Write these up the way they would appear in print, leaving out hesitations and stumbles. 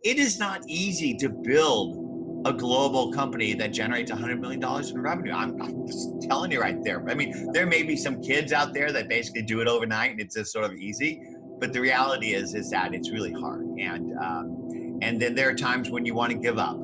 it is not easy to build a global company that generates $100 million in revenue. I'm just telling you right there. I mean, there may be some kids out there that basically do it overnight and it's just sort of easy, but the reality is that it's really hard. And then there are times when you want to give up.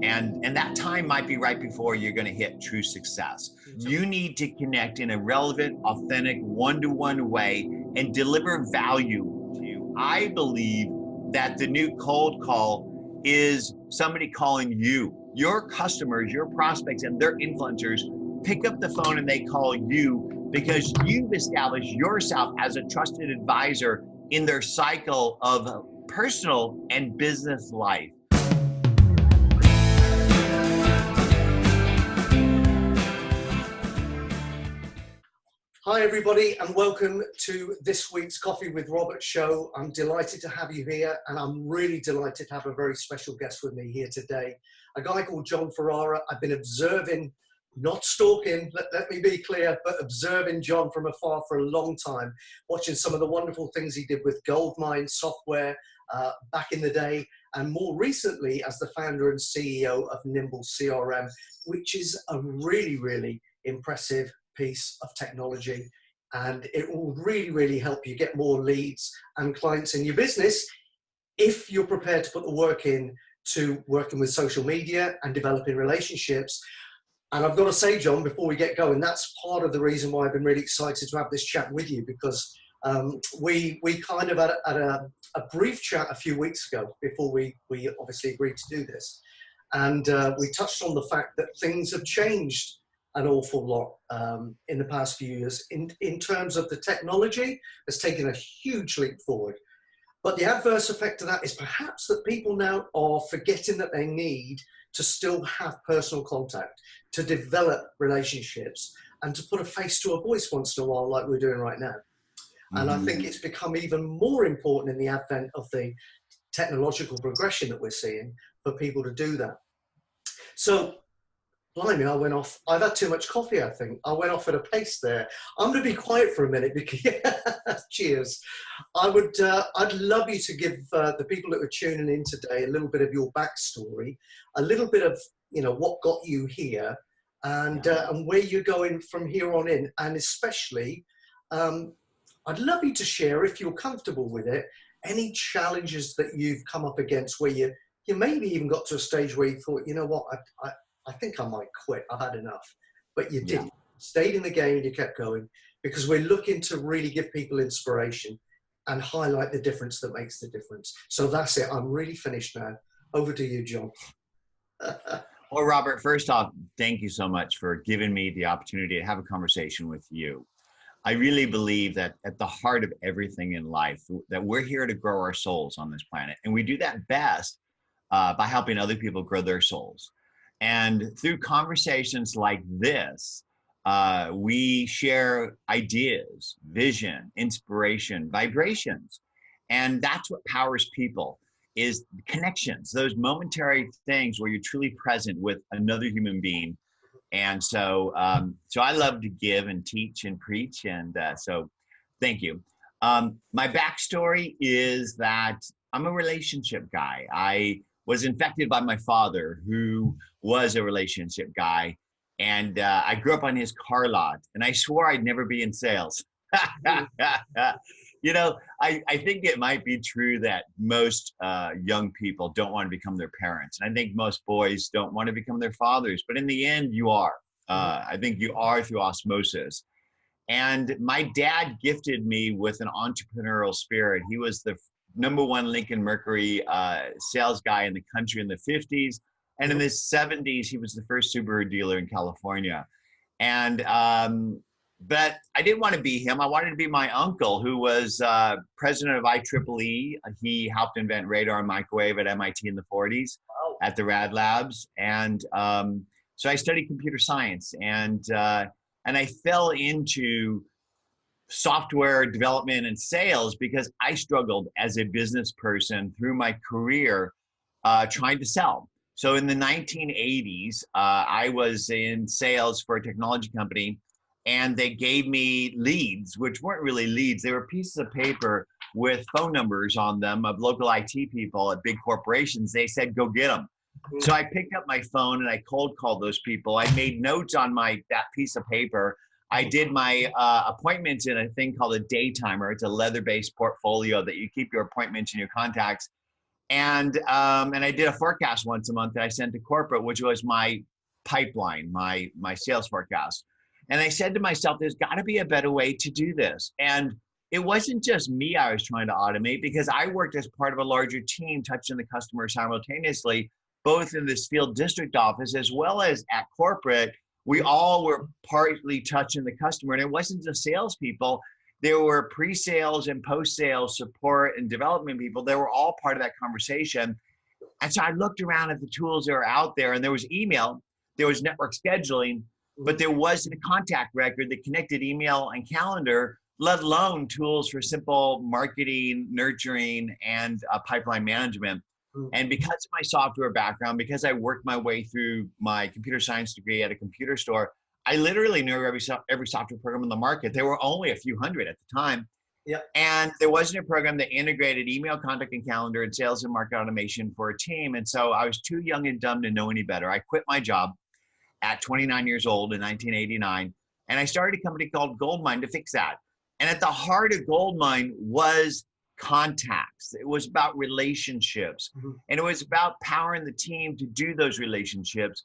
And that time might be right before you're going to hit true success. You need to connect in a relevant, authentic, one-to-one way and deliver value to you. I believe that the new cold call is somebody calling you, your customers, your prospects, and their influencers pick up the phone and they call you because you've established yourself as a trusted advisor in their cycle of personal and business life. Hi everybody, and welcome to this week's Coffee with Robert show. I'm delighted to have you here, and I'm really delighted to have a very special guest with me here today. A guy called Jon Ferrara. I've been observing, not stalking, let me be clear, but observing Jon from afar for a long time, watching some of the wonderful things he did with Goldmine software back in the day, and more recently as the founder and CEO of Nimble CRM, which is a really, really impressive piece of technology, and it will really help you get more leads and clients in your business if you're prepared to put the work in to working with social media and developing relationships. And I've got to say, Jon, before we get going, that's part of the reason why I've been really excited to have this chat with you, because we kind of had a brief chat a few weeks ago before we obviously agreed to do this, and we touched on the fact that things have changed an awful lot in the past few years. In terms of the technology, has taken a huge leap forward. But the adverse effect of that is perhaps that people now are forgetting that they need to still have personal contact, to develop relationships, and to put a face to a voice once in a while like we're doing right now. And I think it's become even more important in the advent of the technological progression that we're seeing for people to do that. So, blimey, I went off. I've had too much coffee, I think. I went off at a pace there. I'm going to be quiet for a minute because, cheers. I'd love you to give the people that are tuning in today a little bit of your backstory, a little bit of, what got you here, and where you're going from here on in. And especially, I'd love you to share, if you're comfortable with it, any challenges that you've come up against where you maybe even got to a stage where you thought, you know what, I think I might quit. I've had enough. But you didn't. Stayed in the game and you kept going, because we're looking to really give people inspiration and highlight the difference that makes the difference. So that's it. I'm really finished now. Over to you, Jon. Well, Robert, first off, thank you so much for giving me the opportunity to have a conversation with you. I really believe that at the heart of everything in life, that we're here to grow our souls on this planet. And we do that best by helping other people grow their souls. And through conversations like this, we share ideas, vision, inspiration, vibrations. And that's what powers people, is connections, those momentary things where you're truly present with another human being. And so I love to give and teach and preach. And so thank you. My backstory is that I'm a relationship guy. I was infected by my father, who was a relationship guy. And I grew up on his car lot, and I swore I'd never be in sales. I think it might be true that most young people don't want to become their parents. And I think most boys don't want to become their fathers. But in the end, you are. I think you are through osmosis. And my dad gifted me with an entrepreneurial spirit. He was the #1 Lincoln Mercury sales guy in the country in the 50s. And in the 70s, he was the first Subaru dealer in California. And, but I didn't want to be him. I wanted to be my uncle, who was president of IEEE. He helped invent radar and microwave at MIT in the 40s at the Rad Labs. And so I studied computer science, and I fell into software development and sales because I struggled as a business person through my career trying to sell. So in the 1980s, I was in sales for a technology company, and they gave me leads, which weren't really leads. They were pieces of paper with phone numbers on them of local IT people at big corporations. They said, go get them. So I picked up my phone and I cold called those people. I made notes on that piece of paper. I did my appointments in a thing called a day timer. It's a leather-based portfolio that you keep your appointments and your contacts. And I did a forecast once a month that I sent to corporate, which was my pipeline, my sales forecast. And I said to myself, there's got to be a better way to do this. And it wasn't just me I was trying to automate, because I worked as part of a larger team touching the customer simultaneously, both in this field district office as well as at corporate. We all were partly touching the customer, and it wasn't just salespeople. There were pre-sales and post-sales support and development people. They were all part of that conversation. And so I looked around at the tools that are out there, and there was email, there was network scheduling, but there wasn't a contact record that connected email and calendar, let alone tools for simple marketing, nurturing, and pipeline management. And because of my software background, because I worked my way through my computer science degree at a computer store, I literally knew every software program in the market. There were only a few hundred at the time. Yep. And there wasn't a program that integrated email, contact, and calendar and sales and market automation for a team. And so I was too young and dumb to know any better. I quit my job at 29 years old in 1989. And I started a company called Goldmine to fix that. And at the heart of Goldmine was contacts. It was about relationships. And it was about powering the team to do those relationships.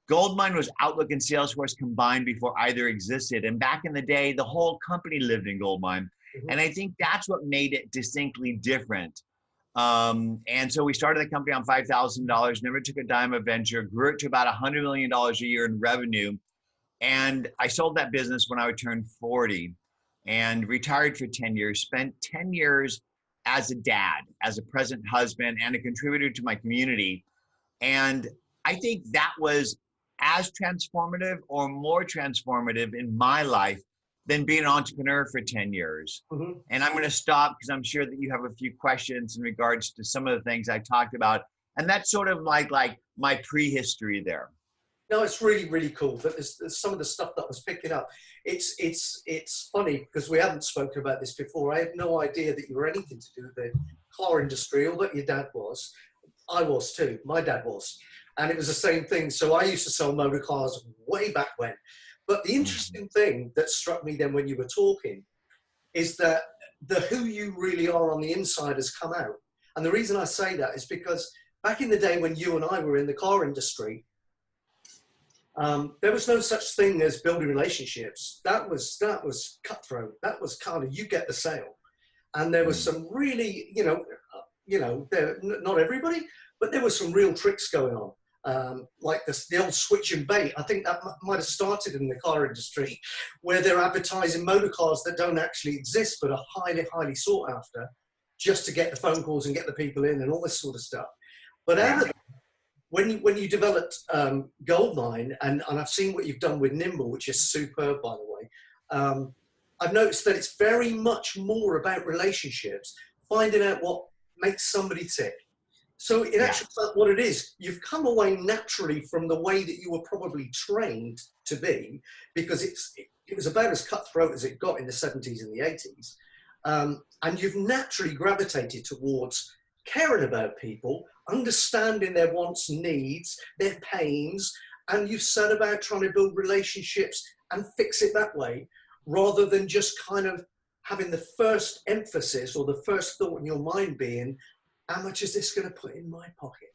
Goldmine was Outlook and Salesforce combined before either existed. And back in the day, the whole company lived in Goldmine. And I think that's what made it distinctly different. And so we started the company on $5,000, never took a dime of venture, grew it to about $100 million a year in revenue. And I sold that business when I turned 40 and retired for 10 years, spent 10 years as a dad, as a present husband, and a contributor to my community. And I think that was as transformative or more transformative in my life than being an entrepreneur for 10 years. And I'm going to stop because I'm sure that you have a few questions in regards to some of the things I talked about. And that's sort of like my prehistory there. No, it's really, really cool. But there's some of the stuff that I was picking up. It's funny because we haven't spoken about this before. I had no idea that you were anything to do with the car industry, although your dad was. I was too. My dad was. And it was the same thing. So I used to sell motor cars way back when. But the interesting thing that struck me then when you were talking is that the who you really are on the inside has come out. And the reason I say that is because back in the day when you and I were in the car industry, there was no such thing as building relationships. That was cutthroat. That was kind of you get the sale. And there was some really, not everybody, but there was some real tricks going on. Like the old switch and bait. I think that might have started in the car industry, where they're advertising motor cars that don't actually exist but are highly, highly sought after, just to get the phone calls and get the people in and all this sort of stuff. But when you developed Goldmine, and I've seen what you've done with Nimble, which is superb, by the way, I've noticed that it's very much more about relationships, finding out what makes somebody tick. So in actual fact, what it is, you've come away naturally from the way that you were probably trained to be, because it was about as cutthroat as it got in the 70s and the 80s. And you've naturally gravitated towards caring about people, understanding their wants, needs, their pains, and you've set about trying to build relationships and fix it that way, rather than just kind of having the first emphasis or the first thought in your mind being, how much is this going to put in my pocket?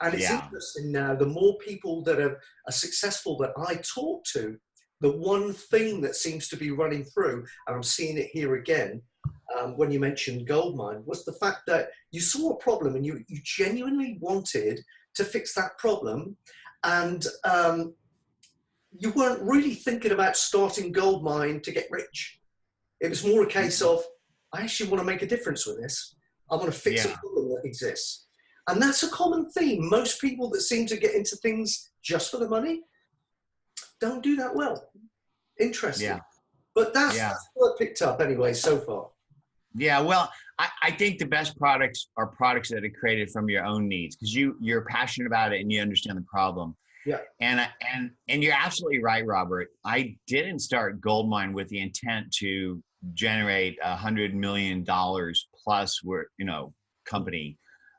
And it's interesting now, the more people that are successful that I talk to, the one thing that seems to be running through, and I'm seeing it here again, when you mentioned Goldmine, was the fact that you saw a problem and you genuinely wanted to fix that problem. And you weren't really thinking about starting Goldmine to get rich. It was more a case of, I actually want to make a difference with this. I want to fix a problem that exists. And that's a common theme. Most people that seem to get into things just for the money don't do that well. Interesting. Yeah. But that's what I picked up anyway so far. Yeah, well, I think the best products are products that are created from your own needs, because you're passionate about it and you understand the problem. Yeah. And you're absolutely right, Robert. I didn't start Goldmine with the intent to generate $100 million plus company.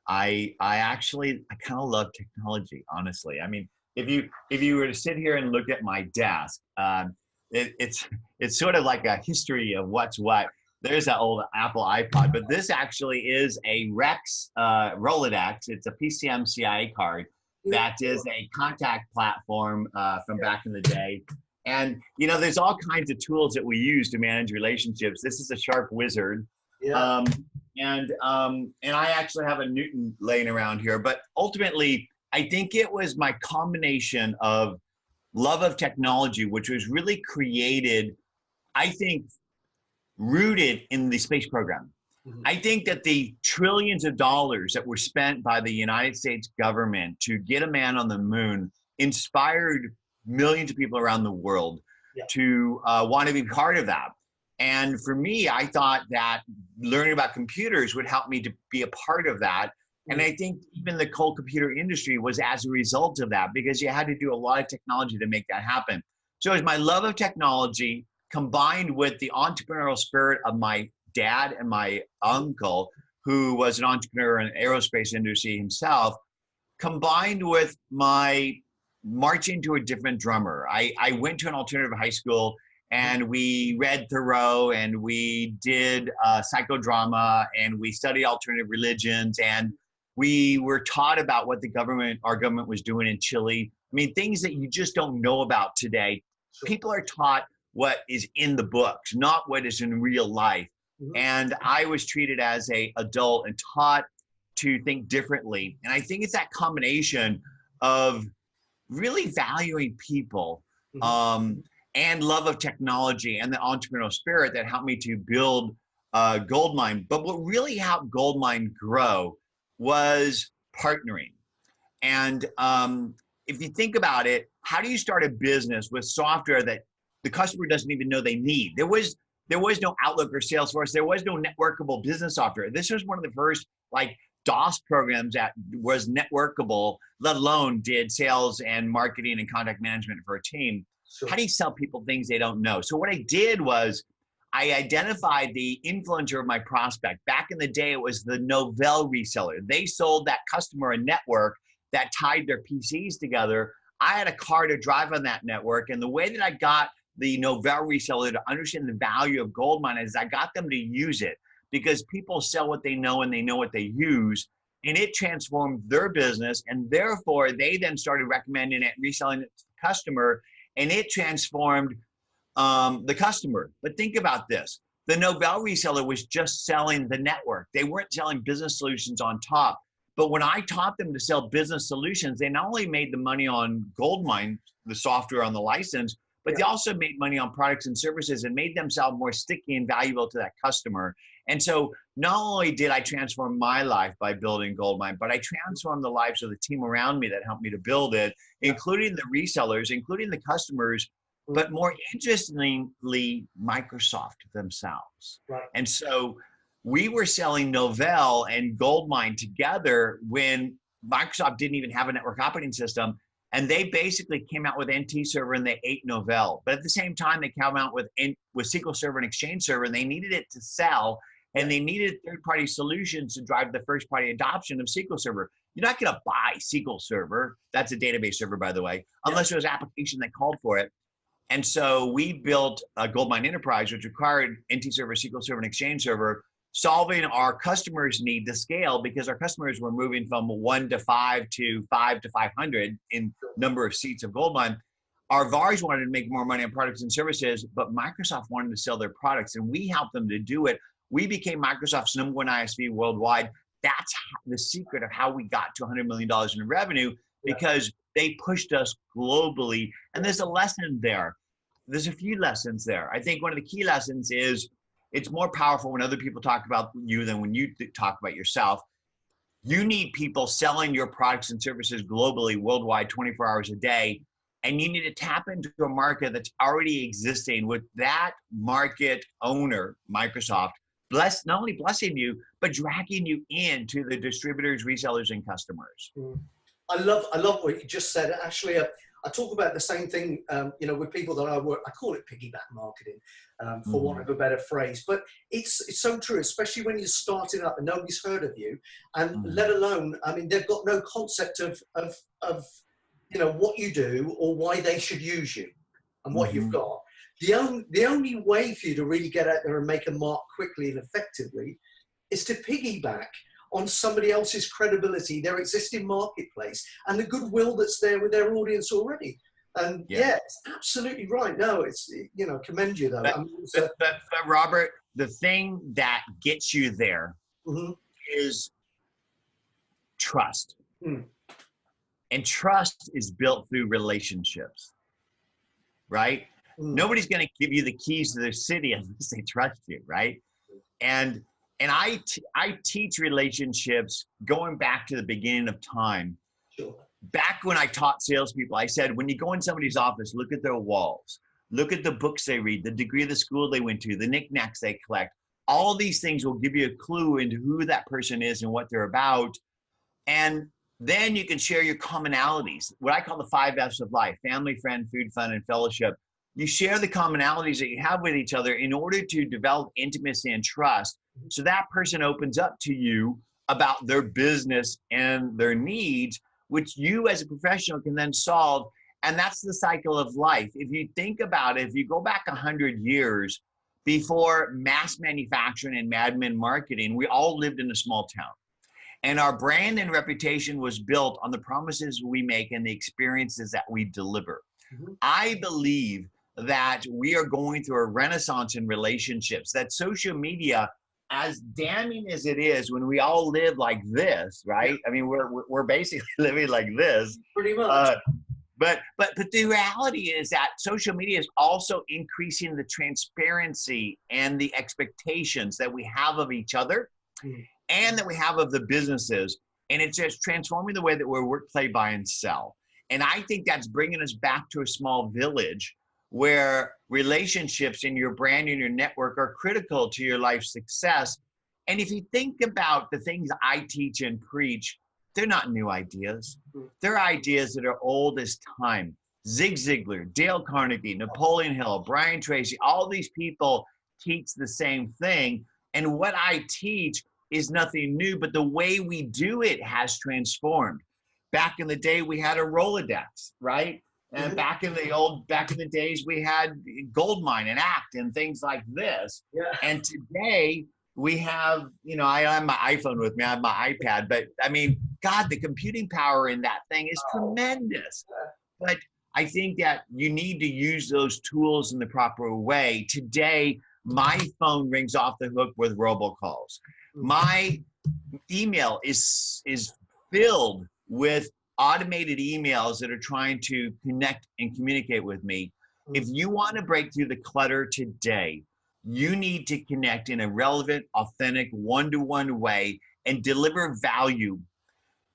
I kind of love technology, honestly. I mean, if you were to sit here and look at my desk, it's sort of like a history of what's what. There's that old Apple iPod, but this actually is a Rex Rolodex. It's a PCM CIA card that is a contact platform from back in the day. And there's all kinds of tools that we use to manage relationships. This is a Sharp Wizard. Yeah. And I actually have a Newton laying around here, but ultimately, I think it was my combination of love of technology, which was really created, I think, rooted in the space program. Mm-hmm. I think that the trillions of dollars that were spent by the United States government to get a man on the moon inspired millions of people around the world to want to be part of that. And for me, I thought that learning about computers would help me to be a part of that. And I think even the cold computer industry was as a result of that, because you had to do a lot of technology to make that happen. So it was my love of technology combined with the entrepreneurial spirit of my dad and my uncle, who was an entrepreneur in the aerospace industry himself, combined with my marching to a different drummer. I went to an alternative high school, and we read Thoreau, and we did psychodrama, and we studied alternative religions, and we were taught about what our government was doing in Chile. I mean, things that you just don't know about today. Sure. People are taught what is in the books, not what is in real life. Mm-hmm. And I was treated as an adult and taught to think differently. And I think it's that combination of really valuing people, mm-hmm. And love of technology and the entrepreneurial spirit that helped me to build Goldmine. But what really helped Goldmine grow was partnering. And if you think about it, how do you start a business with software that the customer doesn't even know they need? There was no Outlook or Salesforce. There was no networkable business software. This was one of the first DOS programs that was networkable, let alone did sales and marketing and contact management for a team. Sure. How do you sell people things they don't know? So what I did was I identified the influencer of my prospect. Back in the day, it was the Novell reseller. They sold that customer a network that tied their PCs together. I had a car to drive on that network. And the way that I got the Novell reseller to understand the value of Goldmine is I got them to use it, because people sell what they know and they know what they use. And it transformed their business. And therefore, they then started recommending it, reselling it to the customer. And it transformed the customer. But think about this. The Novell reseller was just selling the network. They weren't selling business solutions on top. But when I taught them to sell business solutions, they not only made the money on Goldmine, the software on the license, but they also made money on products and services and made themselves more sticky and valuable to that customer. And so not only did I transform my life by building Goldmine, but I transformed the lives of the team around me that helped me to build it, including the resellers, including the customers, but more interestingly, Microsoft themselves. Right. And so we were selling Novell and Goldmine together when Microsoft didn't even have a network operating system. And they basically came out with NT Server and they ate Novell. But at the same time, they came out with SQL Server and Exchange Server, and they needed it to sell. And they needed third-party solutions to drive the first-party adoption of SQL Server. You're not going to buy SQL Server. That's a database server, by the way, unless there was an application that called for it. And so we built a Goldmine Enterprise, which required NT Server, SQL Server, and Exchange Server, solving our customers' need to scale, because our customers were moving from 1 to 5 to 5 to 500 in number of seats of Goldmine. Our VARs wanted to make more money on products and services, but Microsoft wanted to sell their products, and we helped them to do it. We became Microsoft's #1 ISV worldwide. That's the secret of how we got to $100 million in revenue, because they pushed us globally. And there's a lesson there. There's a few lessons there. I think one of the key lessons is it's more powerful when other people talk about you than when you talk about yourself. You need people selling your products and services globally, worldwide, 24 hours a day. And you need to tap into a market that's already existing with that market owner, Microsoft, not only blessing you, but dragging you into the distributors, resellers, and customers. I love what you just said. Actually, I talk about the same thing, you know, with people that I work. I call it piggyback marketing, for want of a better phrase. But it's so true, especially when you're starting up and nobody's heard of you, and let alone, I mean, they've got no concept of you know what you do or why they should use you and what you've got. The only way for you to really get out there and make a mark quickly and effectively is to piggyback on somebody else's credibility, their existing marketplace, and the goodwill that's there with their audience already. And yeah, it's absolutely right. No, it's, you know, commend you though. But, I mean, but Robert, the thing that gets you there is trust. And trust is built through relationships, right? Nobody's going to give you the keys to their city unless they trust you, right? And I teach relationships going back to the beginning of time. Back when I taught salespeople, I said, when you go in somebody's office, look at their walls, look at the books they read, the degree of the school they went to, the knickknacks they collect. All of these things will give you a clue into who that person is and what they're about. And then you can share your commonalities, what I call the 5 F's of life: family, friend, food, fun, and fellowship. You share the commonalities that you have with each other in order to develop intimacy and trust. So that person opens up to you about their business and their needs, which you as a professional can then solve. And that's the cycle of life. If you think about it, if you go back 100 years before mass manufacturing and madman marketing, we all lived in a small town. And our brand and reputation was built on the promises we make and the experiences that we deliver. I believe that we are going through a renaissance in relationships, that social media, as damning as it is when we all live like this, right? I mean, we're basically living like this. Pretty much. But the reality is that social media is also increasing the transparency and the expectations that we have of each other and that we have of the businesses. And it's just transforming the way that we work, play, buy, and sell. And I think that's bringing us back to a small village where relationships in your brand and your network are critical to your life's success. And if you think about the things I teach and preach, they're not new ideas. They're ideas that are old as time. Zig Ziglar, Dale Carnegie, Napoleon Hill, Brian Tracy, all these people teach the same thing. And what I teach is nothing new, but the way we do it has transformed. Back in the day, we had a Rolodex, right? And back in the days, we had Goldmine and Act and things like this. And today we have, you know, I have my iPhone with me, I have my iPad, but I mean, God, the computing power in that thing is tremendous. But I think that you need to use those tools in the proper way. Today, my phone rings off the hook with robocalls. My email is filled with automated emails that are trying to connect and communicate with me. If you want to break through the clutter today, you need to connect in a relevant, authentic, one-to-one way and deliver value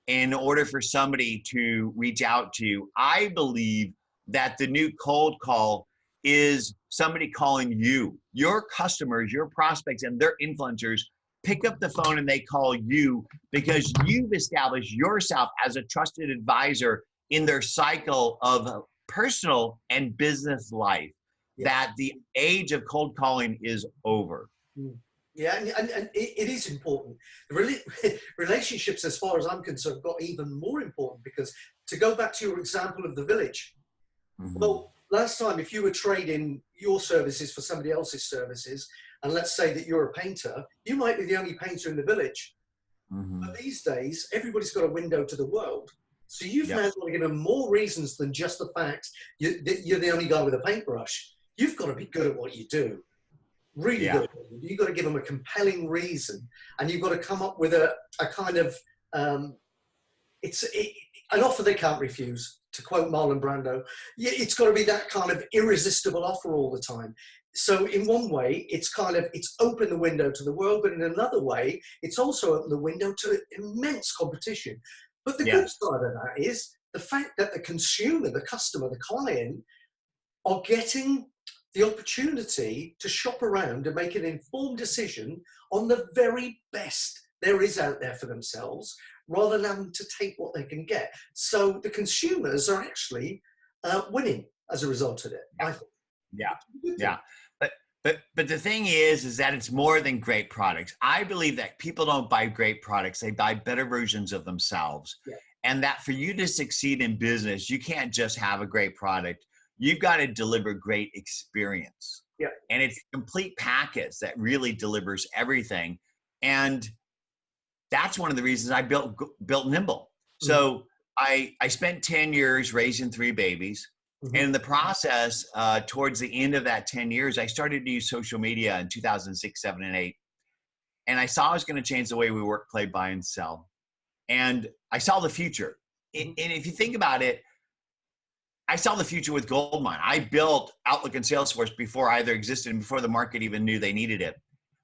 in order for somebody to reach out to you. I believe that the new cold call is somebody calling you, your customers, your prospects, and their influencers pick up the phone and they call you because you've established yourself as a trusted advisor in their cycle of personal and business life. That the age of cold calling is over. Yeah, and it is important. Relationships, as far as I'm concerned, got even more important because, to go back to your example of the village, well, last time, if you were trading your services for somebody else's services, and let's say that you're a painter, you might be the only painter in the village. But these days, everybody's got a window to the world. So you've now got to give them more reasons than just the fact you're the only guy with a paintbrush. You've got to be good at what you do. Really good. You've got to give them a compelling reason. And you've got to come up with a kind of, an offer they can't refuse, to quote Marlon Brando. It's got to be that kind of irresistible offer all the time. So in one way, it's opened the window to the world, but in another way, it's also opened the window to immense competition. But the good side of that is the fact that the consumer, the customer, the client are getting the opportunity to shop around and make an informed decision on the very best there is out there for themselves, rather than to take what they can get. So the consumers are actually winning as a result of it. I think. Yeah, yeah. But the thing is that it's more than great products. I believe that people don't buy great products; they buy better versions of themselves. Yeah. And that for you to succeed in business, you can't just have a great product. You've got to deliver great experience. Yeah. And it's a complete package that really delivers everything. And that's one of the reasons I built Nimble. Mm-hmm. So I spent 10 years raising 3 babies. Mm-hmm. And in the process, towards the end of that 10 years, I started to use social media in 2006, 7, and 8. And I saw I was going to change the way we work, play, buy, and sell. And I saw the future. And if you think about it, I saw the future with Goldmine. I built Outlook and Salesforce before either existed and before the market even knew they needed it.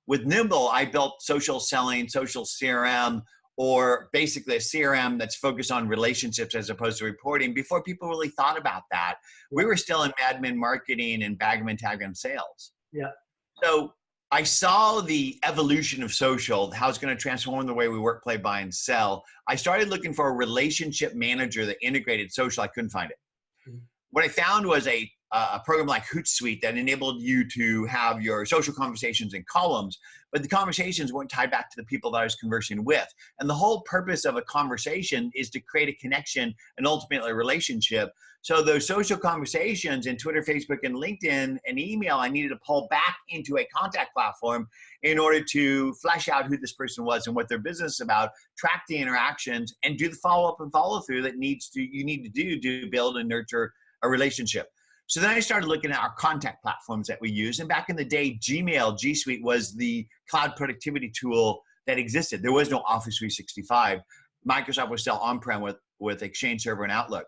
With Nimble, I built social selling, social CRM, or basically a CRM that's focused on relationships as opposed to reporting before people really thought about that. We were still in admin marketing and Bagman Tagman sales. Yeah. So I saw the evolution of social, how it's going to transform the way we work, play, buy, and sell. I started looking for a relationship manager that integrated social. I couldn't find it. Mm-hmm. What I found was a program like Hootsuite that enabled you to have your social conversations in columns, but the conversations weren't tied back to the people that I was conversing with. And the whole purpose of a conversation is to create a connection and ultimately a relationship. So those social conversations in Twitter, Facebook, and LinkedIn and email, I needed to pull back into a contact platform in order to flesh out who this person was and what their business is about, track the interactions, and do the follow-up and follow-through that you need to do to build and nurture a relationship. So then I started looking at our contact platforms that we use. And back in the day, Gmail, G Suite was the cloud productivity tool that existed. There was no Office 365. Microsoft was still on-prem with Exchange Server and Outlook.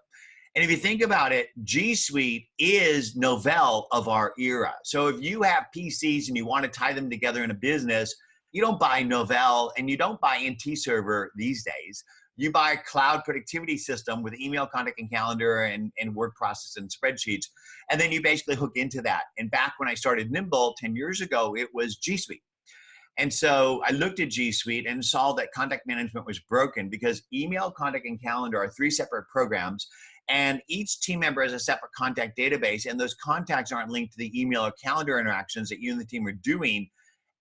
And if you think about it, G Suite is Novell of our era. So if you have PCs and you want to tie them together in a business, you don't buy Novell and you don't buy NT Server these days. You buy a cloud productivity system with email, contact, and calendar and word process and spreadsheets. And then you basically hook into that. And back when I started Nimble 10 years ago, it was G Suite. And so I looked at G Suite and saw that contact management was broken because email, contact, and calendar are 3 separate programs. And each team member has a separate contact database. And those contacts aren't linked to the email or calendar interactions that you and the team are doing.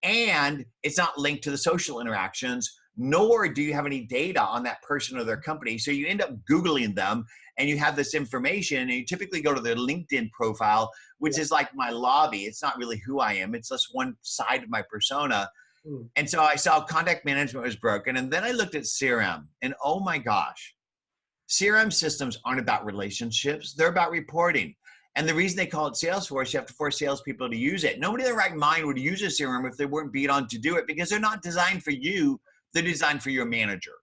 And it's not linked to the social interactions, nor do you have any data on that person or their company. So you end up Googling them and you have this information and you typically go to their LinkedIn profile, which is like my lobby. It's not really who I am. It's just one side of my persona. And so I saw contact management was broken. And then I looked at CRM and oh my gosh, CRM systems aren't about relationships. They're about reporting. And the reason they call it Salesforce, you have to force salespeople to use it. Nobody in their right mind would use a CRM if they weren't beat on to do it because they're not designed for you. They're designed for your manager.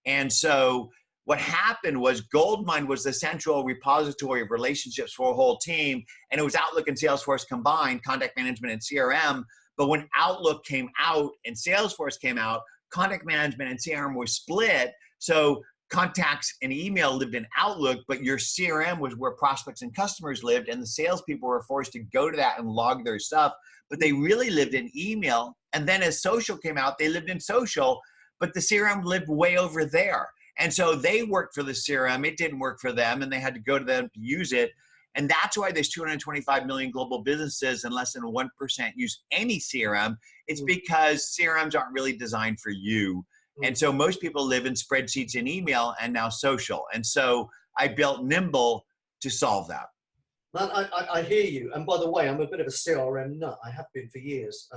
And so what happened was Goldmine was the central repository of relationships for a whole team. And it was Outlook and Salesforce combined, contact management and CRM. But when Outlook came out and Salesforce came out, contact management and CRM were split. So contacts and email lived in Outlook, but your CRM was where prospects and customers lived. And the salespeople were forced to go to that and log their stuff. But they really lived in email. And then as social came out, they lived in social, but the CRM lived way over there. And so they worked for the CRM. It didn't work for them, and they had to go to them to use it. And that's why there's 225 million global businesses and less than 1% use any CRM. It's because CRMs aren't really designed for you. And so most people live in spreadsheets and email and now social. And so I built Nimble to solve that. Man, I hear you. And by the way, I'm a bit of a CRM nut. I have been for years.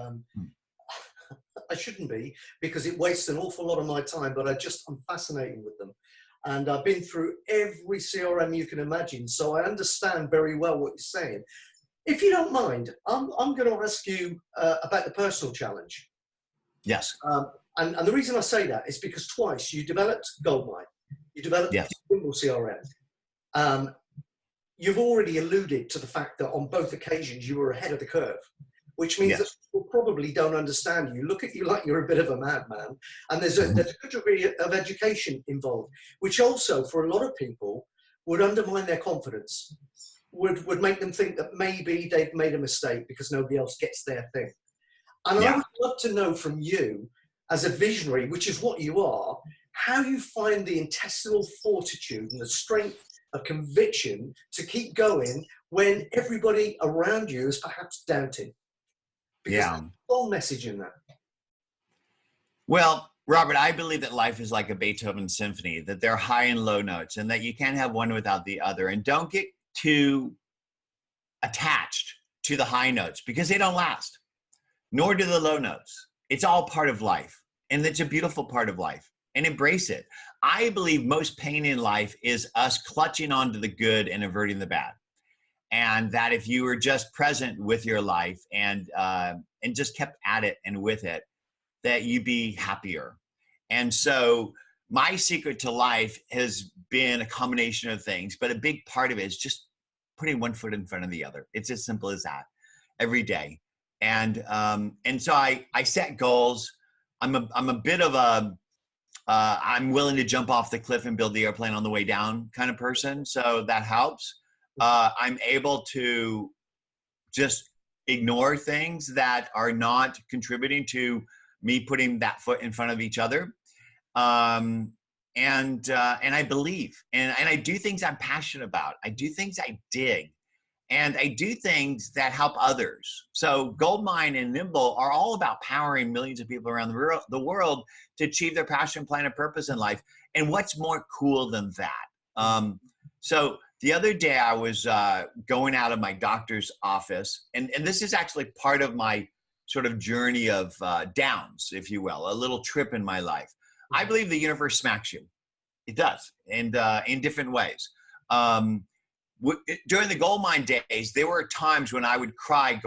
I shouldn't be because it wastes an awful lot of my time, but I'm fascinated with them. And I've been through every CRM you can imagine. So I understand very well what you're saying. If you don't mind, I'm going to ask you about the personal challenge. Yes. And the reason I say that is because twice you developed Goldmine, you developed Nimble CRM. You've already alluded to the fact that on both occasions you were ahead of the curve, which means that people probably don't understand you, look at you like you're a bit of a madman. And there's a good degree of education involved, which also for a lot of people would undermine their confidence, would make them think that maybe they've made a mistake because nobody else gets their thing. And I would love to know from you, as a visionary, which is what you are, how you find the intestinal fortitude and the strength a conviction to keep going when everybody around you is perhaps doubting? Because Yeah. that's the whole message in that. Well, Robert, I believe that life is like a Beethoven symphony, that there are high and low notes and that you can't have one without the other. And don't get too attached to the high notes because they don't last, nor do the low notes. It's all part of life. And it's a beautiful part of life, and embrace it. I believe most pain in life is us clutching onto the good and averting the bad. And that if you were just present with your life and just kept at it and with it, that you'd be happier. And so my secret to life has been a combination of things, but a big part of it is just putting one foot in front of the other. It's as simple as that every day. And so I set goals. I'm a bit of a, I'm willing to jump off the cliff and build the airplane on the way down kind of person. So that helps. I'm able to just ignore things that are not contributing to me putting that foot in front of each other. And I believe, and I do things I'm passionate about. I do things I dig. And I do things that help others. So Goldmine and Nimble are all about powering millions of people around the world to achieve their passion, plan, and purpose in life. And what's more cool than that? So the other day I was going out of my doctor's office, and this is actually part of my sort of journey of downs, if you will, a little trip in my life. I believe the universe smacks you. It does, and in different ways. During the gold mine days, there were times when I would cry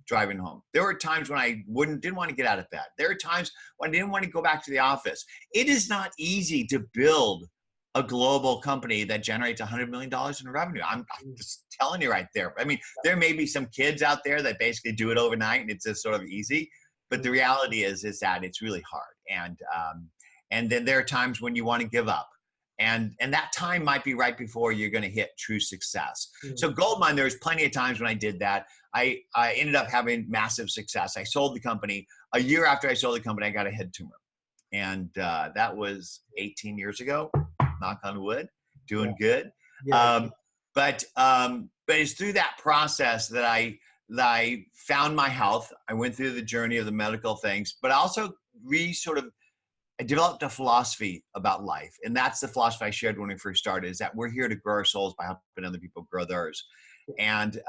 driving home. There were times when I didn't want to get out of bed. There were times when I didn't want to go back to the office. It is not easy to build a global company that generates $100 million in revenue. I'm just telling you right there. I mean, there may be some kids out there that basically do it overnight and it's just sort of easy, but the reality is that it's really hard. And then there are times when you want to give up. And that time might be right before you're going to hit true success. So Goldmine, there was plenty of times when I did that. I ended up having massive success. I sold the company. A year after I sold the company, I got a head tumor. And that was 18 years ago, knock on wood, doing good. Yeah. But it's through that process that I found my health. I went through the journey of the medical things, but also I developed a philosophy about life. And that's the philosophy I shared when we first started, is that we're here to grow our souls by helping other people grow theirs. And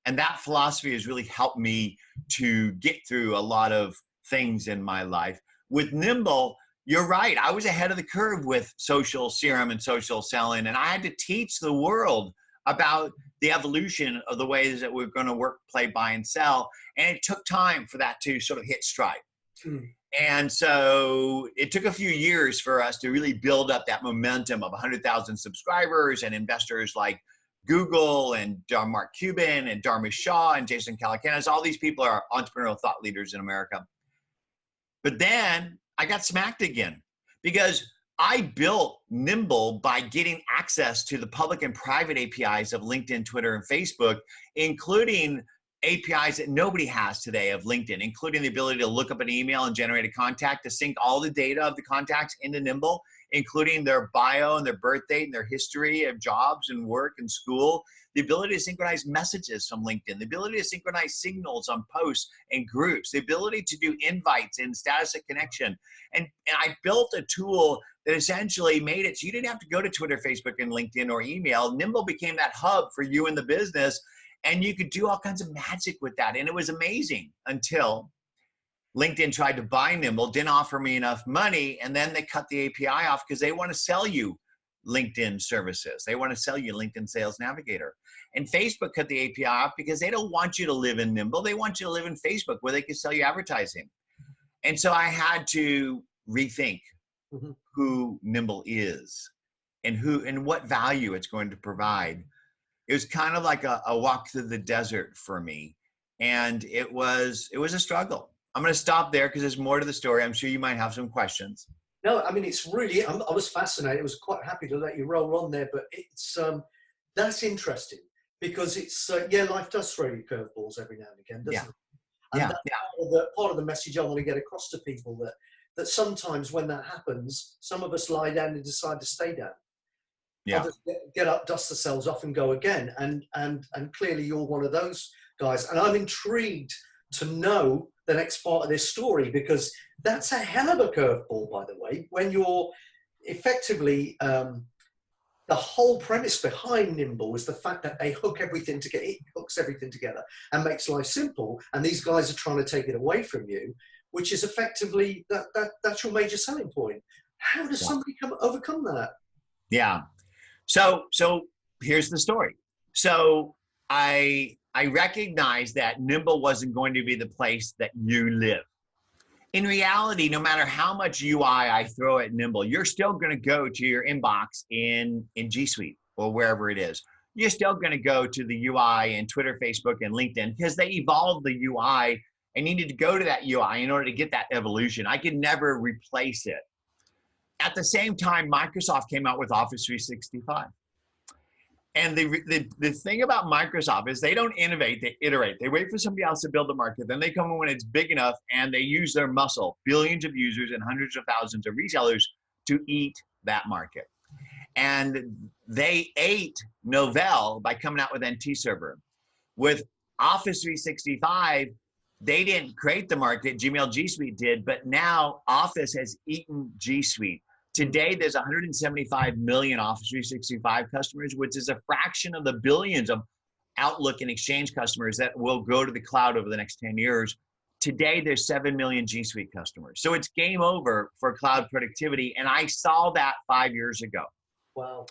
that philosophy has really helped me to get through a lot of things in my life. With Nimble, you're right. I was ahead of the curve with social serum and social selling. And I had to teach the world about the evolution of the ways that we're going to work, play, buy, and sell. And it took time for that to sort of hit stride. And so it took a few years for us to really build up that momentum of 100,000 subscribers and investors like Google and Mark Cuban and Dharmesh Shah and Jason Calacanis. All these people are entrepreneurial thought leaders in America. But then I got smacked again because I built Nimble by getting access to the public and private APIs of LinkedIn, Twitter, and Facebook, including APIs that nobody has today of LinkedIn, including the ability to look up an email and generate a contact, to sync all the data of the contacts into Nimble, including their bio and their birth date and their history of jobs and work and school, the ability to synchronize messages from LinkedIn, the ability to synchronize signals on posts and groups, the ability to do invites and status of connection. And I built a tool that essentially made it so you didn't have to go to Twitter, Facebook, and LinkedIn or email. Nimble became that hub for you in the business. And you could do all kinds of magic with that. And it was amazing until LinkedIn tried to buy Nimble, didn't offer me enough money, and then they cut the API off because they want to sell you LinkedIn services. They want to sell you LinkedIn Sales Navigator. And Facebook cut the API off because they don't want you to live in Nimble. They want you to live in Facebook where they can sell you advertising. And so I had to rethink who Nimble is and what value it's going to provide. It was kind of like a walk through the desert for me. And it was a struggle. I'm going to stop there because there's more to the story. I'm sure you might have some questions. No, I mean, it's really, I was fascinated. I was quite happy to let you roll on there, but it's, that's interesting because it's, yeah, life does throw you curveballs every now and again, doesn't it? And that's part of the message I want to get across to people, that sometimes when that happens, some of us lie down and decide to stay down. Yeah. others get up, dust themselves off and go again. And clearly you're one of those guys. And I'm intrigued to know the next part of this story, because that's a hell of a curveball, by the way, when you're effectively, the whole premise behind Nimble is the fact that they hook everything together, it hooks everything together and makes life simple. And these guys are trying to take it away from you, which is effectively, that's your major selling point. How does somebody overcome that? Yeah. So here's the story. So I recognized that Nimble wasn't going to be the place that you live. In reality, no matter how much UI I throw at Nimble, you're still going to go to your inbox in G Suite or wherever it is. You're still going to go to the UI in Twitter, Facebook, and LinkedIn, because they evolved the UI and you need to go to that UI in order to get that evolution. I can never replace it. At the same time, Microsoft came out with Office 365. And the thing about Microsoft is they don't innovate, they iterate. They wait for somebody else to build the market. Then they come in when it's big enough and they use their muscle, billions of users and hundreds of thousands of resellers, to eat that market. And they ate Novell by coming out with NT Server. With Office 365, they didn't create the market, Gmail G Suite did, but now Office has eaten G Suite. Today, there's 175 million Office 365 customers, which is a fraction of the billions of Outlook and Exchange customers that will go to the cloud over the next 10 years. Today, there's 7 million G Suite customers. So it's game over for cloud productivity. And I saw that 5 years ago. Wow.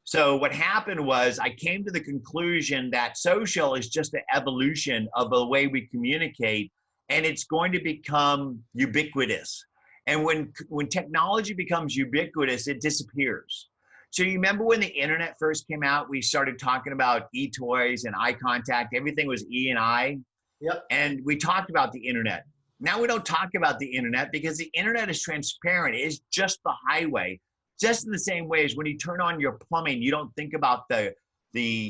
So what happened was I came to the conclusion that social is just an evolution of the way we communicate, and it's going to become ubiquitous. And when technology becomes ubiquitous, it disappears. So you remember when the internet first came out, we started talking about e-toys and eye contact. Everything was E and I. Yep. And we talked about the internet. Now we don't talk about the internet because the internet is transparent. It's just the highway. Just in the same way as when you turn on your plumbing, you don't think about the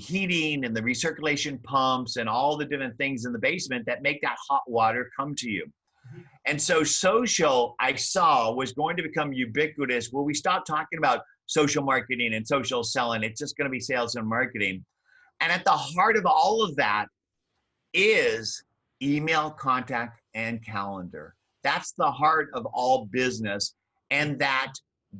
heating and the recirculation pumps and all the different things in the basement that make that hot water come to you. And so social, I saw, was going to become ubiquitous. Well, we stopped talking about social marketing and social selling. It's just going to be sales and marketing. And at the heart of all of that is email, contact, and calendar. That's the heart of all business. And that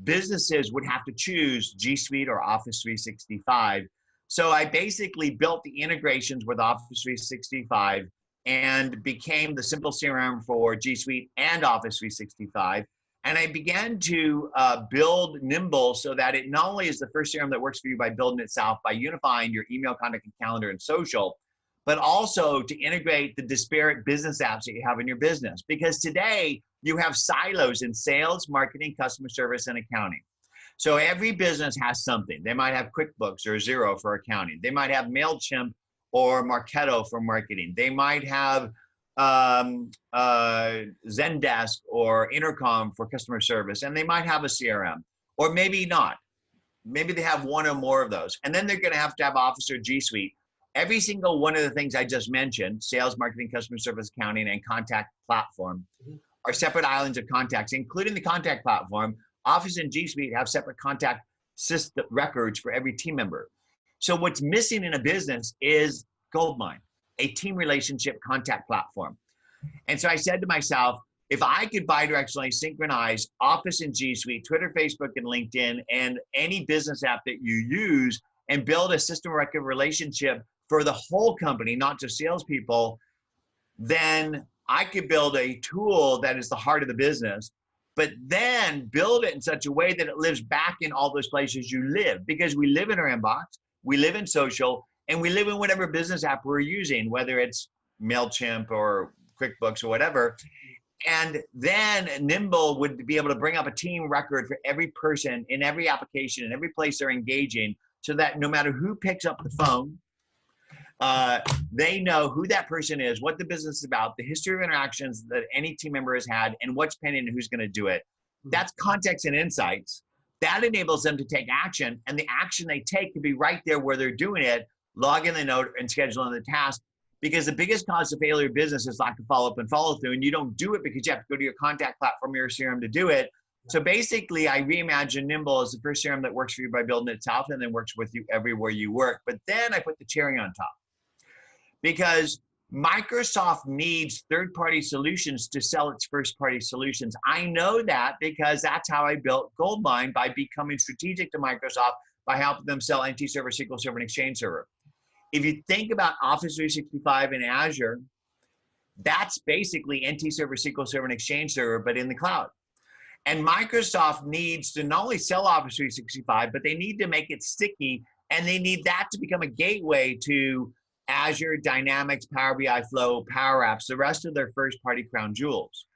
businesses would have to choose G Suite or Office 365. So I basically built the integrations with Office 365 and became the simple CRM for G Suite and Office 365. And I began to build Nimble so that it not only is the first CRM that works for you by building itself, by unifying your email, contact, and calendar and social, but also to integrate the disparate business apps that you have in your business. Because today you have silos in sales, marketing, customer service, and accounting. So every business has something. They might have QuickBooks or Xero for accounting. They might have MailChimp or Marketo for marketing. They might have Zendesk or Intercom for customer service, and they might have a CRM, or maybe not. Maybe they have one or more of those. And then they're going to have Office or G Suite. Every single one of the things I just mentioned, sales, marketing, customer service, accounting, and contact platform, are separate islands of contacts, including the contact platform. Office and G Suite have separate contact system records for every team member. So what's missing in a business is Goldmine, a team relationship contact platform. And so I said to myself, if I could bidirectionally synchronize Office and G Suite, Twitter, Facebook, and LinkedIn, and any business app that you use, and build a system of record relationship for the whole company, not just salespeople, then I could build a tool that is the heart of the business, but then build it in such a way that it lives back in all those places you live, because we live in our inbox, we live in social, and we live in whatever business app we're using, whether it's MailChimp or QuickBooks or whatever. And then Nimble would be able to bring up a team record for every person in every application, in every place they're engaging, so that no matter who picks up the phone, they know who that person is, what the business is about, the history of interactions that any team member has had, and what's pending and who's going to do it. That's context and insights. That enables them to take action, and the action they take could be right there where they're doing it, log in the note and scheduling the task. Because the biggest cause of failure of business is lack of follow-up and follow-through, and you don't do it because you have to go to your contact platform or your CRM to do it. So basically, I reimagined Nimble as the first CRM that works for you by building itself and then works with you everywhere you work. But then I put the cherry on top because Microsoft needs third-party solutions to sell its first-party solutions. I know that because that's how I built Goldmine, by becoming strategic to Microsoft by helping them sell NT Server, SQL Server, and Exchange Server. If you think about Office 365 and Azure, that's basically NT Server, SQL Server, and Exchange Server, but in the cloud. And Microsoft needs to not only sell Office 365, but they need to make it sticky, and they need that to become a gateway to Azure, Dynamics, Power BI, Flow, Power Apps, the rest of their first-party crown jewels.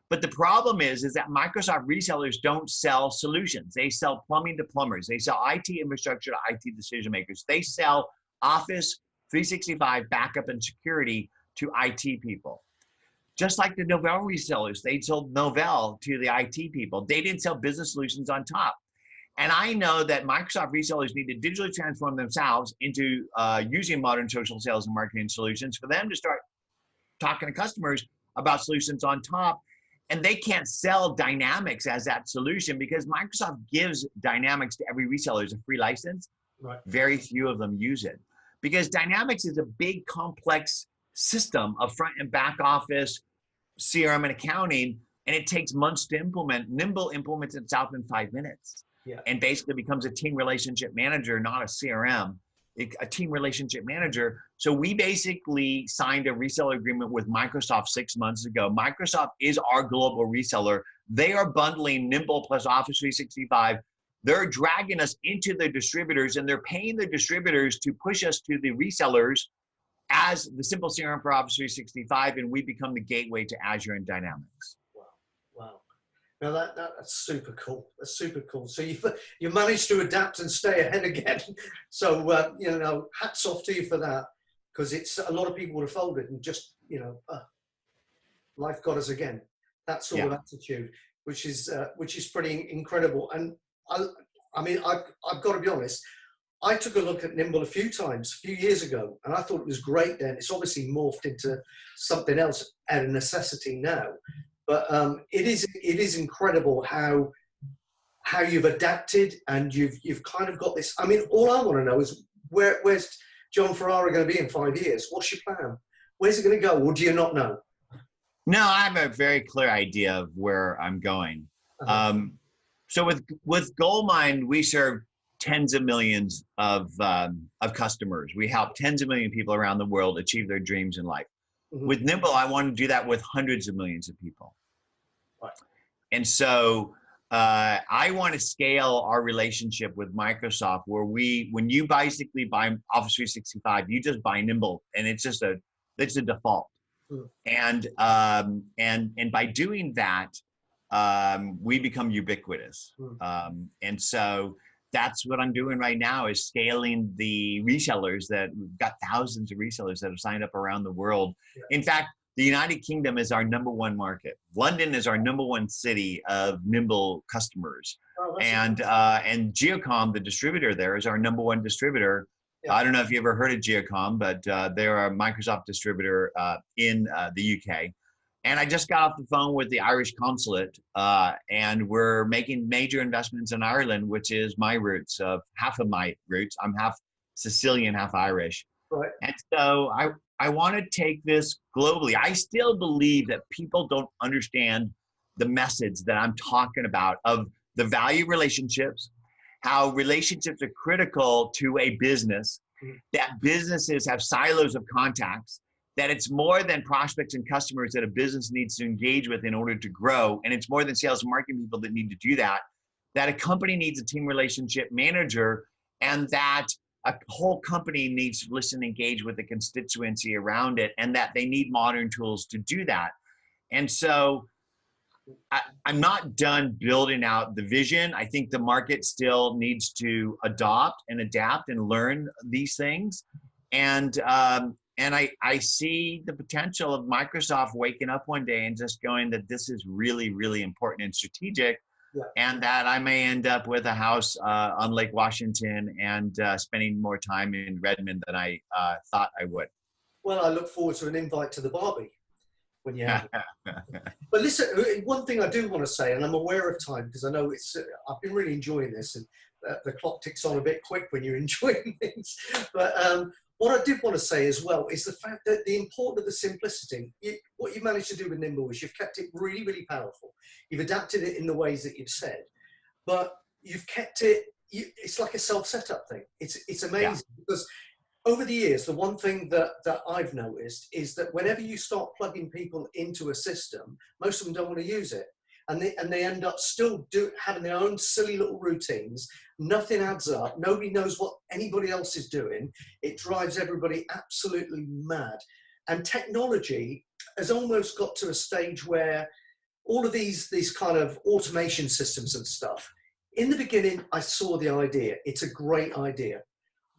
But the problem is that Microsoft resellers don't sell solutions. They sell plumbing to plumbers. They sell IT infrastructure to IT decision makers. They sell Office 365 backup and security to IT people. Just like the Novell resellers, they sold Novell to the IT people. They didn't sell business solutions on top. And I know that Microsoft resellers need to digitally transform themselves into using modern social sales and marketing solutions for them to start talking to customers about solutions on top. And they can't sell Dynamics as that solution because Microsoft gives Dynamics to every reseller as a free license. Right. Very few of them use it because Dynamics is a big, complex system of front and back office, CRM and accounting, and it takes months to implement. Nimble implements itself in 5 minutes. Yeah. And basically becomes a team relationship manager, not a CRM, a team relationship manager. So we basically signed a reseller agreement with Microsoft 6 months ago. Microsoft is our global reseller. They are bundling Nimble plus Office 365. They're dragging us into the distributors, and they're paying the distributors to push us to the resellers as the simple CRM for Office 365, and we become the gateway to Azure and Dynamics. Wow, wow. Now that's super cool. That's super cool. So you managed to adapt and stay ahead again. So you know, hats off to you for that, because it's a lot of people would have folded and just, you know, life got us again. That sort of attitude, which is pretty incredible. And I mean, I've got to be honest. I took a look at Nimble a few times, a few years ago, and I thought it was great then. It's obviously morphed into something else out of necessity now. But it is incredible how you've adapted, and you've kind of got this. I mean, all I want to know is where's Jon Ferrara going to be in 5 years? What's your plan? Where's it going to go, or do you not know? No, I have a very clear idea of where I'm going. So with Goldmine, we serve tens of millions of customers. We help tens of million people around the world achieve their dreams in life. Mm-hmm. With Nimble, I want to do that with hundreds of millions of people. Right. And so I want to scale our relationship with Microsoft, where when you basically buy Office 365, you just buy Nimble, and it's a default. Mm-hmm. And by doing that, we become ubiquitous. Mm-hmm. And so that's what I'm doing right now, is scaling the resellers. That we've got thousands of resellers that have signed up around the world. Yeah. In fact, the United Kingdom is our #1 market. London is our #1 city of Nimble customers. Oh, and Geocom, the distributor there, is our #1 distributor. Yeah. I don't know if you ever heard of Geocom, but they're a Microsoft distributor in the UK. And I just got off the phone with the Irish consulate, and we're making major investments in Ireland, which is my roots, half of my roots. I'm half Sicilian, half Irish. Right. And so I want to take this globally. I still believe that people don't understand the message that I'm talking about of the value relationships, how relationships are critical to a business, that businesses have silos of contacts, that it's more than prospects and customers that a business needs to engage with in order to grow. And it's more than sales and marketing people that need to do that, that a company needs a team relationship manager, and that a whole company needs to listen and engage with the constituency around it, and that they need modern tools to do that. And so I'm not done building out the vision. I think the market still needs to adopt and adapt and learn these things. And I see the potential of Microsoft waking up one day and just going that this is really, really important and strategic, yeah. And that I may end up with a house on Lake Washington and spending more time in Redmond than I thought I would. Well, I look forward to an invite to the Barbie when you have it. But listen, one thing I do want to say, and I'm aware of time because I know I've been really enjoying this, and the clock ticks on a bit quick when you're enjoying things. But what I did want to say as well is the fact that the importance of the simplicity, what you managed to do with Nimble is you've kept it really, really powerful. You've adapted it in the ways that you've said, but you've kept it, it's like a self-setup thing. It's amazing because over the years, the one thing that I've noticed is that whenever you start plugging people into a system, most of them don't want to use it. And they end up still having their own silly little routines. Nothing adds up. Nobody knows what anybody else is doing. It drives everybody absolutely mad. And technology has almost got to a stage where all of these kind of automation systems and stuff, in the beginning, I saw the idea. It's a great idea.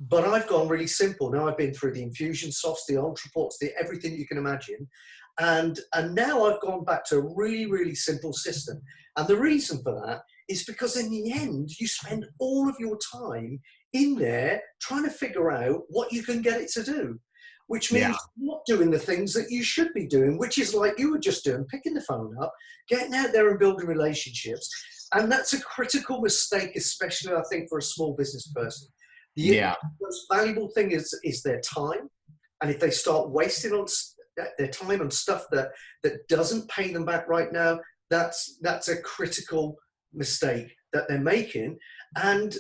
But I've gone really simple. Now I've been through the Infusionsoft, the Ultraports, everything you can imagine. And now I've gone back to a really, really simple system. And the reason for that is because in the end, you spend all of your time in there trying to figure out what you can get it to do, which means not doing the things that you should be doing, which is like you were just doing, picking the phone up, getting out there and building relationships. And that's a critical mistake, especially I think for a small business person. The most valuable thing is their time. And if they start wasting on their time on stuff that doesn't pay them back right now, that's a critical mistake that they're making. And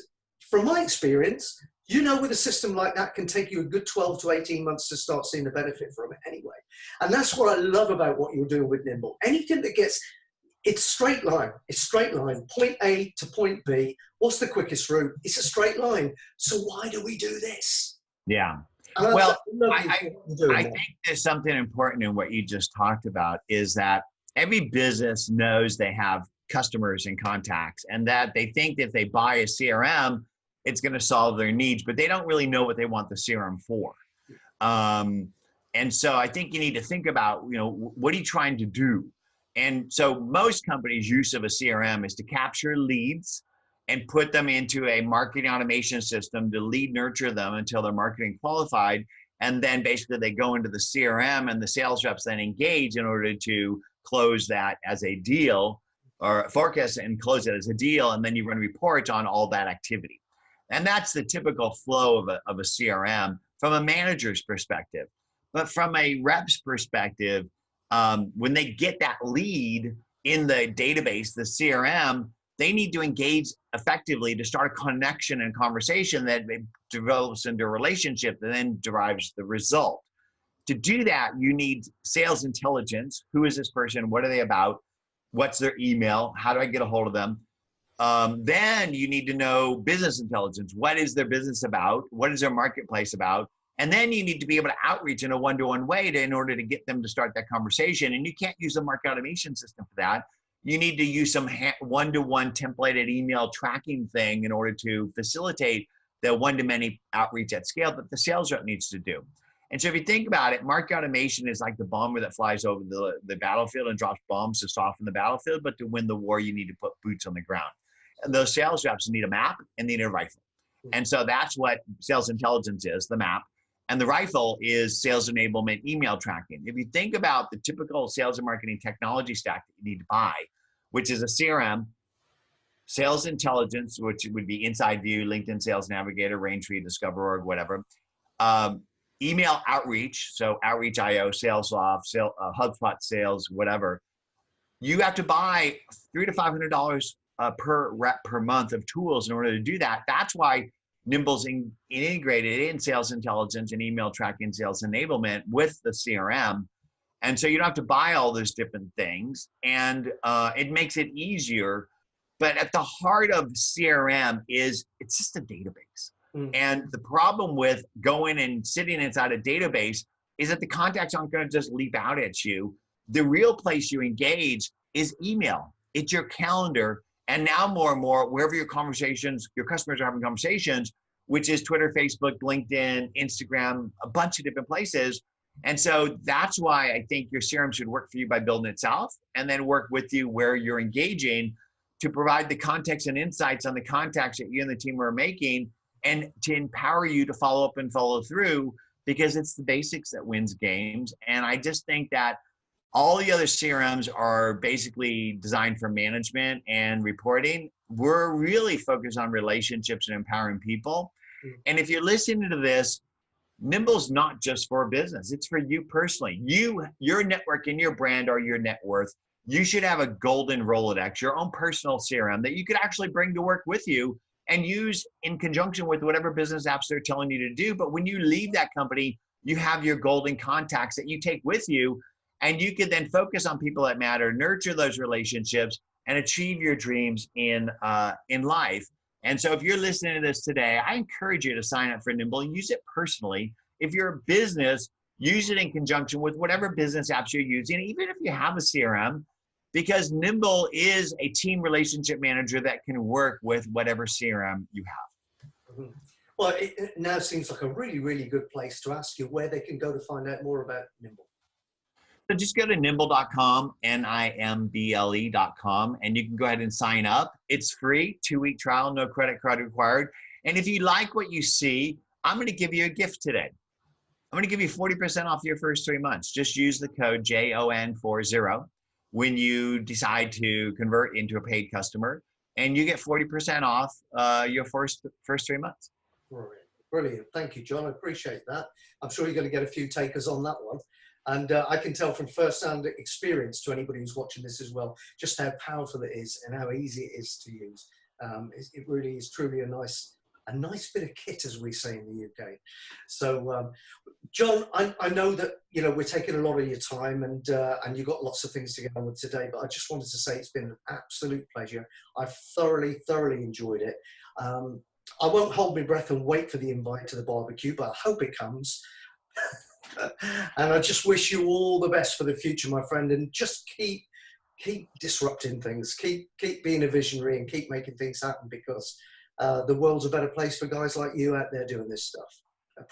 from my experience, with a system like that can take you a good 12 to 18 months to start seeing the benefit from it anyway. And that's what I love about what you're doing with Nimble. Anything that it's straight line. It's straight line. Point A to point B. What's the quickest route? It's a straight line. So why do we do this? Yeah. Well, I think there's something important in what you just talked about is that every business knows they have customers and contacts, and that they think if they buy a CRM, it's going to solve their needs, but they don't really know what they want the CRM for. And so I think you need to think about, what are you trying to do? And so most companies' use of a CRM is to capture leads and put them into a marketing automation system to lead nurture them until they're marketing qualified. And then basically they go into the CRM and the sales reps then engage in order to close that as a deal, or forecast and close it as a deal. And then you run reports on all that activity. And that's the typical flow of a CRM from a manager's perspective. But from a rep's perspective, when they get that lead in the database, the CRM, they need to engage effectively to start a connection and conversation that develops into a relationship that then derives the result. To do that, you need sales intelligence. Who is this person? What are they about? What's their email? How do I get a hold of them? Then you need to know business intelligence. What is their business about? What is their marketplace about? And then you need to be able to outreach in a one-to-one way in order to get them to start that conversation. And you can't use a market automation system for that. You need to use some one-to-one templated email tracking thing in order to facilitate the one-to-many outreach at scale that the sales rep needs to do. And so if you think about it, market automation is like the bomber that flies over the battlefield and drops bombs to soften the battlefield, but to win the war, you need to put boots on the ground. And those sales reps need a map and they need a rifle. And so that's what sales intelligence is, the map. And the rifle is sales enablement email tracking. If you think about the typical sales and marketing technology stack that you need to buy, which is a CRM, sales intelligence, which would be Inside View, LinkedIn Sales Navigator, Raintree, DiscoverOrg, whatever. Email outreach, so Outreach.io, SalesLoft, HubSpot Sales, whatever. You have to buy $300 to $500 per rep per month of tools in order to do that. That's why Nimble's integrated in sales intelligence and email tracking, sales enablement with the CRM. And so you don't have to buy all those different things, and it makes it easier. But at the heart of CRM is it's just a database. And the problem with going and sitting inside a database is that the contacts aren't going to just leap out at you. The real place you engage is email. It's your calendar. And now more and more, wherever your customers are having conversations, which is Twitter, Facebook, LinkedIn, Instagram, a bunch of different places. And so that's why I think your CRM should work for you by building itself and then work with you where you're engaging to provide the context and insights on the contacts that you and the team are making, and to empower you to follow up and follow through, because it's the basics that wins games. And I just think that All the other CRMs are basically designed for management and reporting. We're really focused on relationships and empowering people. And if you're listening to this, Nimble's not just for business. It's for you personally. Your network and your brand are your net worth. You should have a golden Rolodex, your own personal CRM that you could actually bring to work with you and use in conjunction with whatever business apps they're telling you to do. But when you leave that company, you have your golden contacts that you take with you, and you can then focus on people that matter, nurture those relationships, and achieve your dreams in life. And so if you're listening to this today, I encourage you to sign up for Nimble and use it personally. If you're a business, use it in conjunction with whatever business apps you're using, even if you have a CRM, because Nimble is a team relationship manager that can work with whatever CRM you have. Mhm. Well, it now seems like a really, really good place to ask you where they can go to find out more about Nimble. So just go to nimble.com, nimble.com, and you can go ahead and sign up. It's free, 2-week trial, no credit card required. And if you like what you see, I'm going to give you a gift today. I'm going to give you 40% off your first 3 months. Just use the code JON40 when you decide to convert into a paid customer, and you get 40% off your first 3 months. Brilliant. Thank you, John. I appreciate that. I'm sure you're going to get a few takers on that one. And I can tell from first-hand experience to anybody who's watching this as well, just how powerful it is and how easy it is to use. It really is truly a nice bit of kit, as we say in the UK. So, John, I know that we're taking a lot of your time, and you've got lots of things to get on with today. But I just wanted to say it's been an absolute pleasure. I've thoroughly enjoyed it. I won't hold my breath and wait for the invite to the barbecue, but I hope it comes. And I just wish you all the best for the future, my friend, and just keep disrupting things, keep being a visionary, and keep making things happen, because the world's a better place for guys like you out there doing this stuff.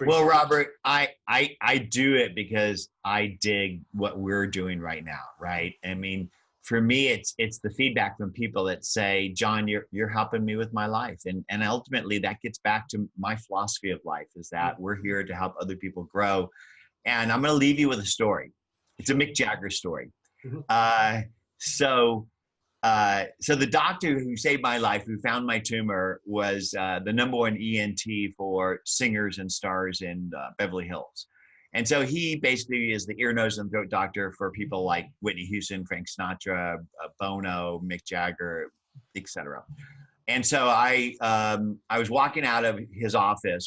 Well, Robert, I do it because I dig what we're doing right now, right? I mean, for me, it's the feedback from people that say, John, you're helping me with my life. And ultimately that gets back to my philosophy of life, is that we're here to help other people grow. And I'm going to leave you with a story. It's a Mick Jagger story. So the doctor who saved my life, who found my tumor, was the #1 ENT for singers and stars in Beverly Hills. And so he basically is the ear, nose, and throat doctor for people like Whitney Houston, Frank Sinatra, Bono, Mick Jagger, etc. And so I was walking out of his office.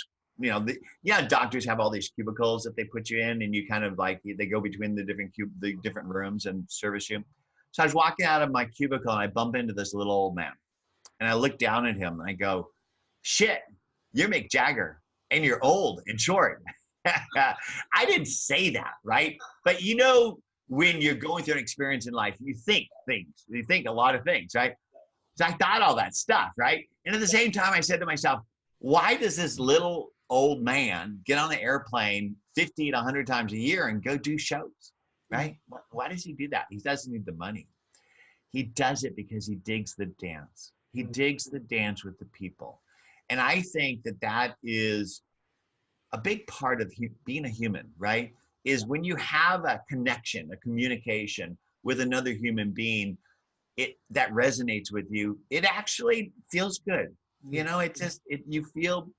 Doctors have all these cubicles that they put you in, and you kind of they go between the different rooms and service you. So I was walking out of my cubicle and I bump into this little old man, and I look down at him and I go, shit, you're Mick Jagger and you're old and short. I didn't say that, right? But when you're going through an experience in life, you think things, you think a lot of things, right? So I thought all that stuff, right? And at the same time, I said to myself, why does this little old man get on the airplane 50 to 100 times a year and go do shows, right? Why does he do that? He doesn't need the money. He does it because he digs the dance. He digs the dance with the people. And I think that is a big part of being a human, right? Is when you have a connection, a communication with another human being, that resonates with you, it actually feels good. You feel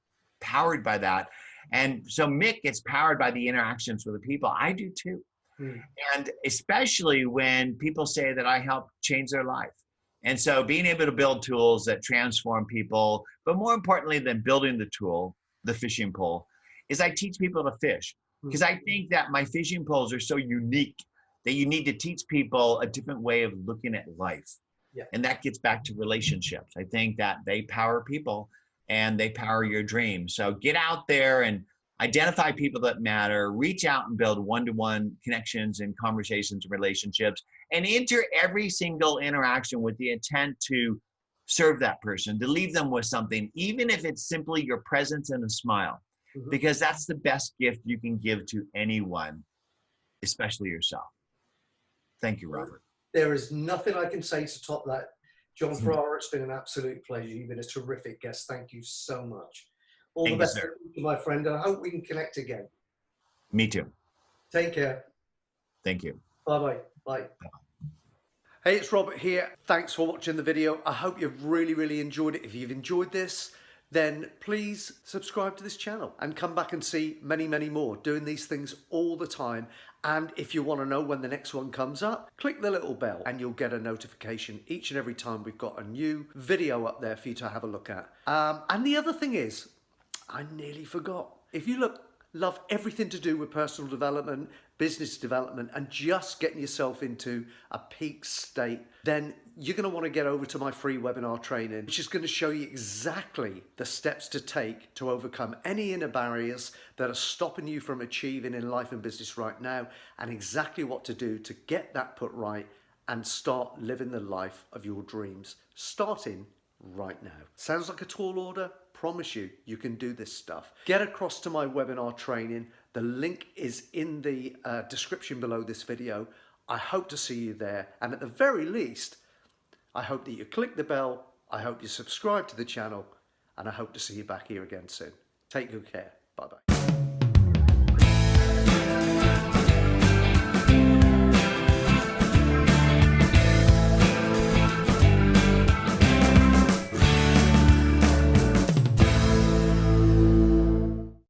powered by that. And so Mick gets powered by the interactions with the people. I do too. And especially when people say that I help change their life. And so being able to build tools that transform people, but more importantly than building the tool, the fishing pole, is I teach people to fish. Because I think that my fishing poles are so unique that you need to teach people a different way of looking at life. Yeah. And that gets back to relationships. I think that they power people and they power your dreams. So get out there and identify people that matter, reach out and build one-to-one connections and conversations and relationships, and enter every single interaction with the intent to serve that person, to leave them with something, even if it's simply your presence and a smile, because that's the best gift you can give to anyone, especially yourself. Thank you, Robert. There is nothing I can say to top that. Jon Ferrara, it's been an absolute pleasure. You've been a terrific guest. Thank you so much. All the best, my friend. I hope we can connect again. Me too. Take care. Thank you. Bye-bye. Bye. Hey, it's Robert here. Thanks for watching the video. I hope you've really enjoyed it. If you've enjoyed this, then please subscribe to this channel and come back and see many more. Doing these things all the time. And if you want to know when the next one comes up, click the little bell and you'll get a notification each and every time we've got a new video up there for you to have a look at. And the other thing is, I nearly forgot. If you love everything to do with personal development, business development, and just getting yourself into a peak state, then you're going to want to get over to my free webinar training, which is going to show you exactly the steps to take to overcome any inner barriers that are stopping you from achieving in life and business right now, and exactly what to do to get that put right and start living the life of your dreams, starting right now. Sounds like a tall order? Promise you, you can do this stuff. Get across to my webinar training. The link is in the description below this video. I hope to see you there. And at the very least, I hope that you click the bell. I hope you subscribe to the channel. And I hope to see you back here again soon. Take good care. Bye-bye.